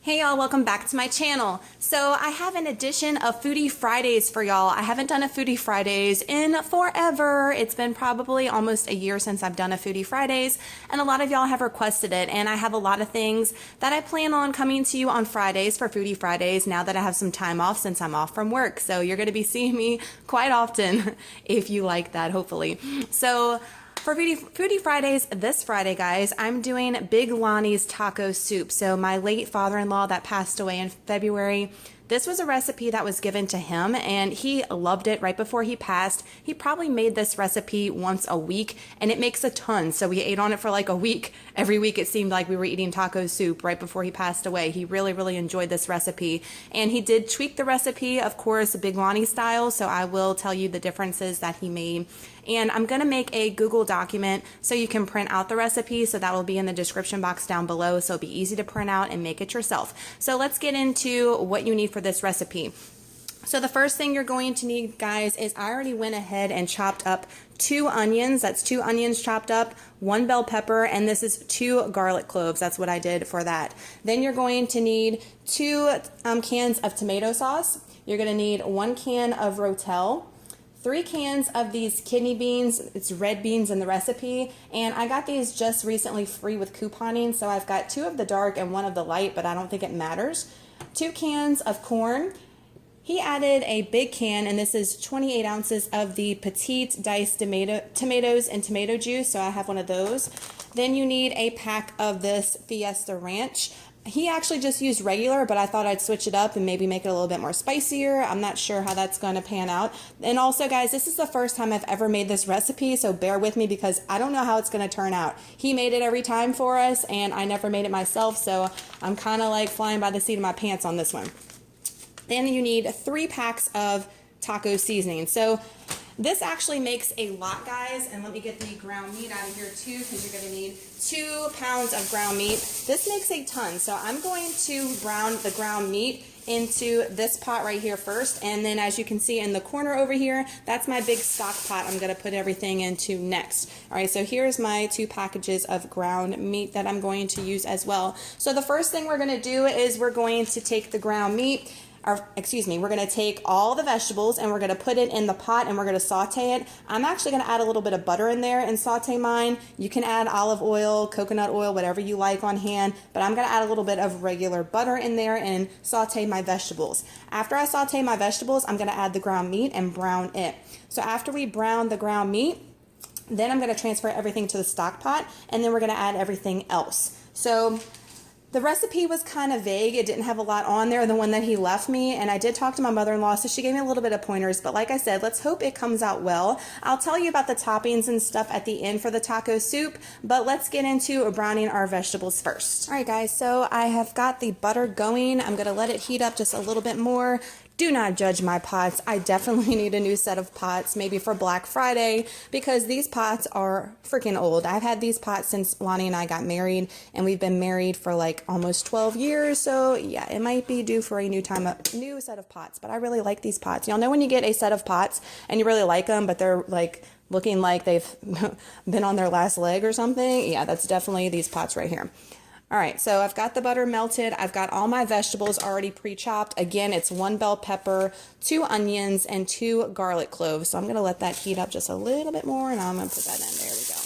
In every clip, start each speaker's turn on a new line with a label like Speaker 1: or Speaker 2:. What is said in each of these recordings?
Speaker 1: Hey y'all, welcome back to my channel. So I have an edition of Foodie Fridays for y'all. I haven't done a Foodie Fridays in forever. It's been probably almost a year since I've done a Foodie Fridays, and a lot of y'all have requested it, and I have a lot of things that I plan on coming to you on Fridays for Foodie Fridays now that I have some time off since I'm off from work. So you're going to be seeing me quite often if you like that, hopefully. So for Foodie Fridays this Friday, guys, I'm doing Big Lonnie's taco soup. So my late father-in-law that passed away in February, this was a recipe that was given to him and he loved it right before he passed. He probably made this recipe once a week and it makes a ton. So we ate on it for like a week. Every week it seemed like we were eating taco soup right before he passed away. He really enjoyed this recipe and he did tweak the recipe, of course, Big Lonnie style. So I will tell you the differences that he made. And I'm going to make a Google document so you can print out the recipe. So that will be in the description box down below. So it'll be easy to print out and make it yourself. So let's get into what you need for this recipe. So the first thing you're going to need, guys, is I already went ahead and chopped up 2 onions. That's 2 onions chopped up, 1 bell pepper, and this is 2 garlic cloves. That's what I did for that. Then you're going to need 2 cans of tomato sauce. You're going to need 1 can of rotel, 3 cans of these kidney beans. It's red beans in the recipe, and I got these just recently free with couponing, so I've got 2 of the dark and 1 of the light, but I don't think it matters. 2 cans of corn. He added a big can, and this is 28 ounces of the petite diced tomatoes and tomato juice, so I have 1 of those. Then you need a pack of this Fiesta Ranch. He actually just used regular, but I thought I'd switch it up and maybe make it a little bit more spicier. I'm not sure how that's going to pan out. And also, guys, this is the first time I've ever made this recipe, so bear with me because I don't know how it's going to turn out. He made it every time for us, and I never made it myself, so I'm kind of like flying by the seat of my pants on this one. Then you need 3 packs of taco seasoning. So this actually makes a lot, guys, and let me get the ground meat out of here too, because you're going to need 2 pounds of ground meat. This makes a ton, so I'm going to brown the ground meat into this pot right here first, and then as you can see in the corner over here, that's my big stock pot I'm going to put everything into next. Alright, so here's my 2 packages of ground meat that I'm going to use as well. So the first thing we're going to do is we're going to take the ground meat, we're going to take all the vegetables and we're going to put it in the pot and we're going to saute it. I'm actually going to add a little bit of butter in there and saute mine. You can add olive oil, coconut oil, whatever you like on hand, but I'm going to add a little bit of regular butter in there and saute my vegetables. After I saute my vegetables, I'm going to add the ground meat and brown it. So after we brown the ground meat, then I'm going to transfer everything to the stock pot and then we're going to add everything else. So the recipe was kind of vague. It didn't have a lot on there, the one that he left me, and I did talk to my mother-in-law, so she gave me a little bit of pointers, but like I said, let's hope it comes out well. I'll tell you about the toppings and stuff at the end for the taco soup, but let's get into browning our vegetables first. All right, guys, so I have got the butter going. I'm going to let it heat up just a little bit more. Do not judge my pots. I definitely need a new set of pots, maybe for Black Friday, because these pots are freaking old. I've had these pots since Lonnie and I got married, and we've been married for like almost 12 years. So yeah, it might be due for a new set of pots, but I really like these pots. Y'all know when you get a set of pots and you really like them, but they're like looking like they've been on their last leg or something? Yeah, that's definitely these pots right here. All right, so I've got the butter melted. I've got all my vegetables already pre-chopped. Again, it's 1 bell pepper, 2 onions, and 2 garlic cloves. So I'm going to let that heat up just a little bit more, and I'm going to put that in. There we go.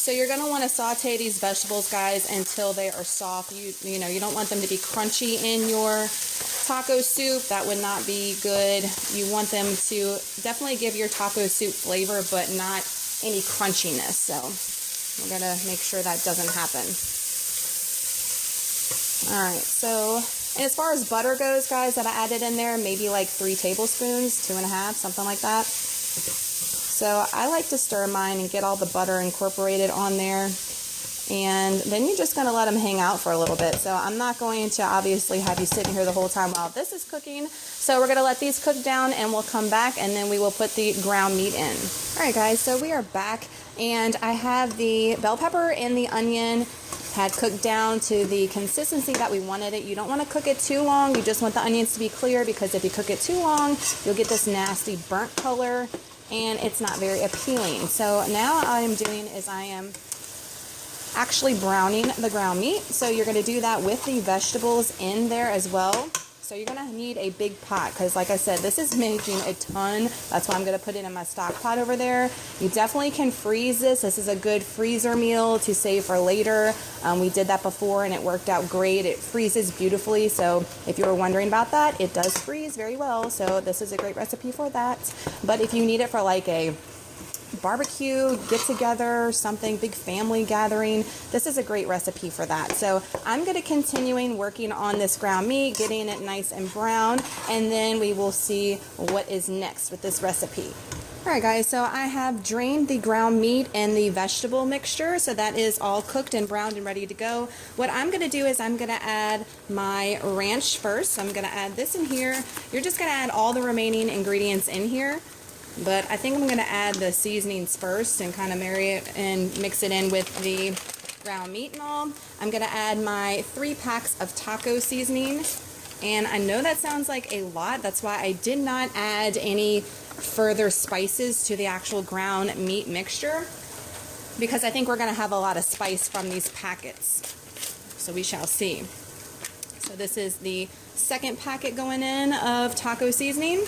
Speaker 1: So you're going to want to saute these vegetables, guys, until they are soft. You know, you don't want them to be crunchy in your taco soup. That would not be good. You want them to definitely give your taco soup flavor, but not any crunchiness. So we're going to make sure that doesn't happen. All right, so and as far as butter goes, guys, that I added in there, maybe like 3 tablespoons, 2.5, something like that. So I like to stir mine and get all the butter incorporated on there. And then you're just going to let them hang out for a little bit. So I'm not going to obviously have you sitting here the whole time while this is cooking. So we're going to let these cook down and we'll come back and then we will put the ground meat in. All right, guys, so we are back and I have the bell pepper and the onion had cooked down to the consistency that we wanted it. You don't want to cook it too long. You just want the onions to be clear because if you cook it too long, you'll get this nasty burnt color and it's not very appealing. So now all I'm doing is I am actually browning the ground meat. So you're going to do that with the vegetables in there as well. So you're going to need a big pot because, like I said, this is making a ton. That's why I'm going to put it in my stock pot over there. You definitely can freeze this. This is a good freezer meal to save for later. We did that before and it worked out great. It freezes beautifully. So if you were wondering about that, it does freeze very well. So this is a great recipe for that. But if you need it for like a barbecue, get together, something, big family gathering, this is a great recipe for that. So I'm going to continuing working on this ground meat, getting it nice and brown, and then we will see what is next with this recipe. Alright guys, so I have drained the ground meat and the vegetable mixture, so that is all cooked and browned and ready to go. What I'm going to do is I'm going to add my ranch first. So I'm going to add this in here. You're just going to add all the remaining ingredients in here. But I think I'm going to add the seasonings first and kind of marry it and mix it in with the ground meat and all. I'm going to add my 3 packs of taco seasoning. And I know that sounds like a lot. That's why I did not add any further spices to the actual ground meat mixture, because I think we're going to have a lot of spice from these packets. So we shall see. So this is the second packet going in of taco seasoning.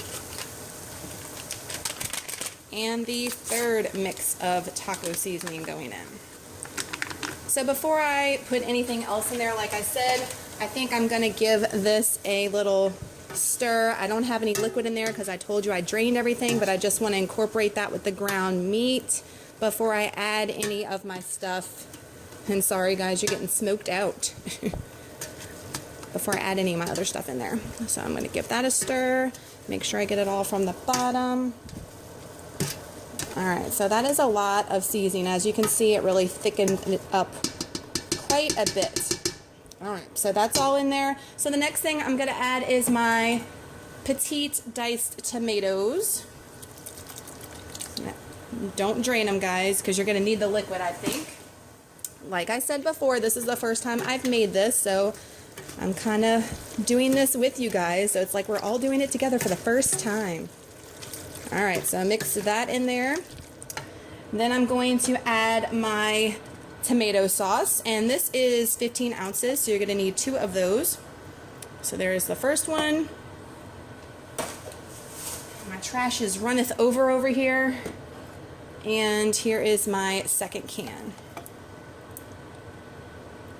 Speaker 1: And the third mix of taco seasoning going in. So before I put anything else in there, like I said, I think I'm going to give this a little stir. I don't have any liquid in there because I told you I drained everything, but I just want to incorporate that with the ground meat before I add any of my stuff. And sorry guys, you're getting smoked out. Before I add any of my other stuff in there. So I'm going to give that a stir. Make sure I get it all from the bottom. Alright, so that is a lot of seasoning. As you can see, it really thickened it up quite a bit. Alright, so that's all in there. So the next thing I'm going to add is my petite diced tomatoes. Don't drain them, guys, because you're going to need the liquid, I think. Like I said before, this is the first time I've made this, so I'm kind of doing this with you guys. So it's like we're all doing it together for the first time. Alright, so I mix that in there. Then I'm going to add my tomato sauce, and this is 15 ounces, so you're going to need 2 of those. So there's the first one. My trash is runneth over here. And here is my second can.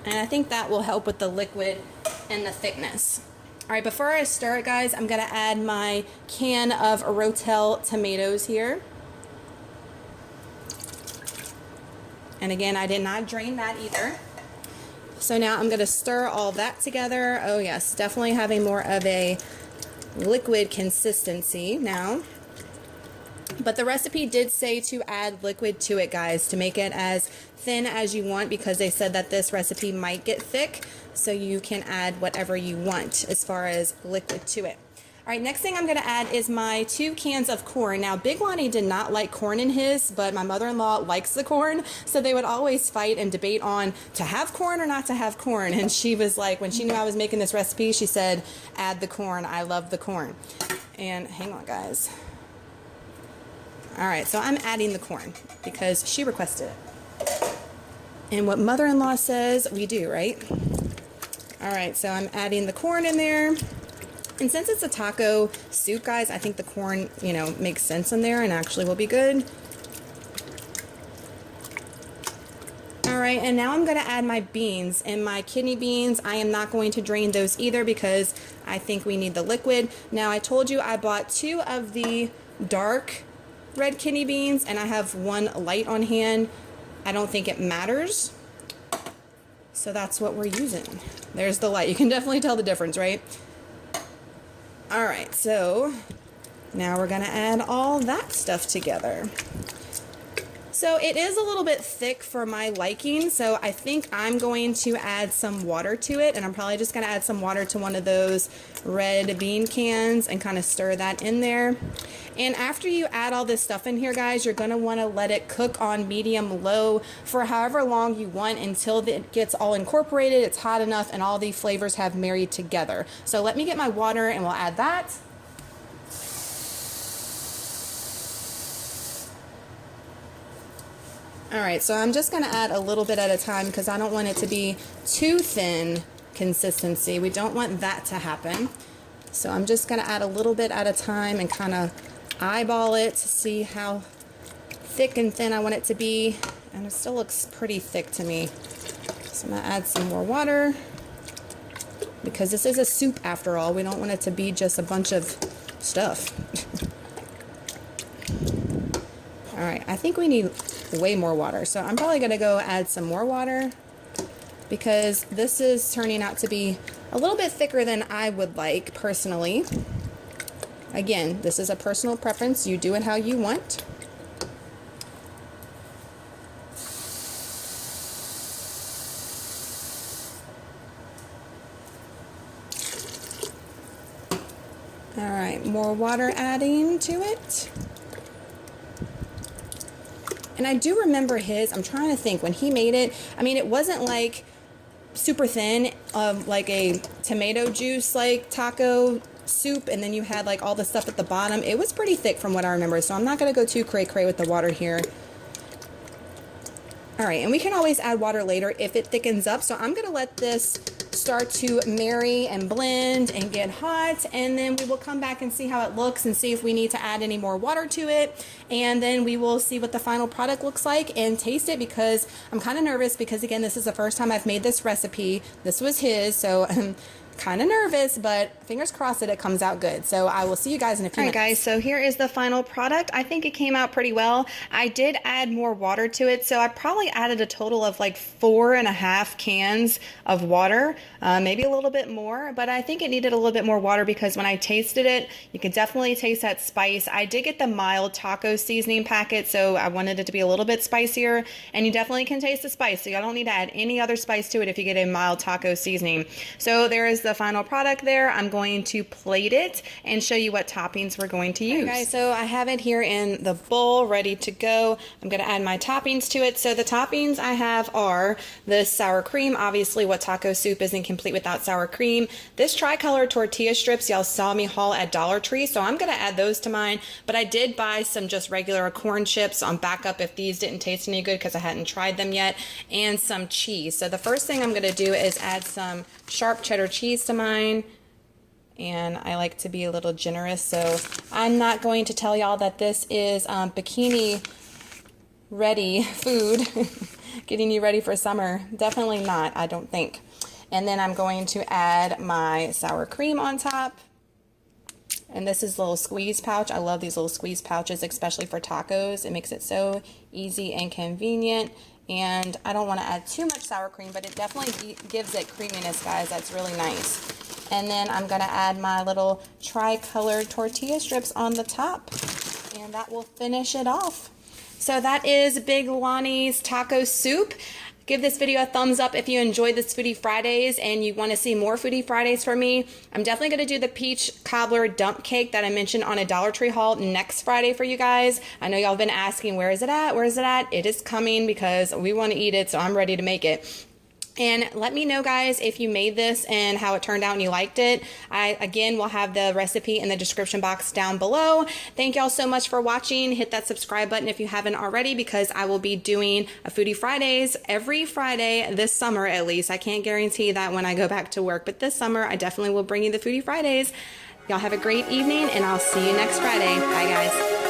Speaker 1: And I think that will help with the liquid and the thickness. Alright, before I stir it, guys, I'm going to add my can of rotel tomatoes here. And again, I did not drain that either. So now I'm going to stir all that together. Oh yes, definitely having more of a liquid consistency now. But the recipe did say to add liquid to it, guys, to make it as thin as you want, because they said that this recipe might get thick, so you can add whatever you want as far as liquid to it. Alright, next thing I'm going to add is my 2 cans of corn. Now, Big Lonnie did not like corn in his, but my mother-in-law likes the corn, so they would always fight and debate on to have corn or not to have corn. And she was like, when she knew I was making this recipe, she said, add the corn. I love the corn. And hang on, guys. Alright, so I'm adding the corn because she requested it. And what mother-in-law says, we do, right? Alright, so I'm adding the corn in there. And since it's a taco soup, guys, I think the corn, makes sense in there and actually will be good. Alright, and now I'm going to add my beans. And my kidney beans, I am not going to drain those either because I think we need the liquid. Now, I told you I bought 2 of the dark red kidney beans, and I have 1 light on hand. I don't think it matters. So that's what we're using. There's the light. You can definitely tell the difference, right? Alright, so now we're going to add all that stuff together. So it is a little bit thick for my liking, so I think I'm going to add some water to it, and I'm probably just going to add some water to one of those red bean cans and kind of stir that in there. And after you add all this stuff in here, guys, you're going to want to let it cook on medium-low for however long you want until it gets all incorporated, it's hot enough, and all the flavors have married together. So let me get my water and we'll add that. All right, so I'm just gonna add a little bit at a time because I don't want it to be too thin consistency. We don't want that to happen. So I'm just gonna add a little bit at a time and kind of eyeball it to see how thick and thin I want it to be. And it still looks pretty thick to me. So I'm gonna add some more water because this is a soup after all. We don't want it to be just a bunch of stuff. All right, I think we need way more water. So I'm probably gonna go add some more water because this is turning out to be a little bit thicker than I would like personally. Again, this is a personal preference. You do it how you want. All right, more water adding to it. And I do remember his, I'm trying to think, when he made it, I mean, it wasn't like super thin, like a tomato juice like taco soup, and then you had like all the stuff at the bottom. It was pretty thick from what I remember, so I'm not going to go too cray-cray with the water here. All right, and we can always add water later if it thickens up, so I'm going to let this start to marry and blend and get hot, and then we will come back and see how it looks and see if we need to add any more water to it, and then we will see what the final product looks like and taste it, because I'm kind of nervous because again, this is the first time I've made this recipe. This was his, so I'm kind of nervous, but fingers crossed that it comes out good. So I will see you guys in a few minutes. All right, guys, so here is the final product. I think it came out pretty well. I did add more water to it, so I probably added a total of like 4.5 cans of water, maybe a little bit more, but I think it needed a little bit more water because when I tasted it, you can definitely taste that spice. I did get the mild taco seasoning packet, so I wanted it to be a little bit spicier, and you definitely can taste the spice, so you don't need to add any other spice to it if you get a mild taco seasoning. So there is the final product there. I'm going to plate it and show you what toppings we're going to use. Okay, guys, so I have it here in the bowl ready to go. I'm going to add my toppings to it. So the toppings I have are the sour cream. Obviously, what taco soup isn't complete without sour cream? This tricolor tortilla strips y'all saw me haul at Dollar Tree, so I'm going to add those to mine, but I did buy some just regular corn chips on backup if these didn't taste any good because I hadn't tried them yet, and some cheese. So the first thing I'm going to do is add some sharp cheddar cheese to mine, and I like to be a little generous, so I'm not going to tell y'all that this is bikini ready food getting you ready for summer. Definitely not, I don't think. And then I'm going to add my sour cream on top, and this is a little squeeze pouch. I love these little squeeze pouches, especially for tacos. It makes it so easy and convenient. And I don't want to add too much sour cream, but it definitely gives it creaminess, guys. That's really nice. And then I'm going to add my little tri-colored tortilla strips on the top, and that will finish it off. So that is Big Lonnie's taco soup. Give this video a thumbs up if you enjoyed this Foodie Fridays and you want to see more Foodie Fridays from me. I'm definitely going to do the peach cobbler dump cake that I mentioned on a Dollar Tree haul next Friday for you guys. I know y'all been asking, where is it at? Where is it at? It is coming because we want to eat it, so I'm ready to make it. And let me know, guys, if you made this and how it turned out and you liked it. I, again, will have the recipe in the description box down below. Thank y'all so much for watching. Hit that subscribe button if you haven't already, because I will be doing a Foodie Fridays every Friday this summer at least. I can't guarantee that when I go back to work, but this summer I definitely will bring you the Foodie Fridays. Y'all have a great evening, and I'll see you next Friday. Bye, guys.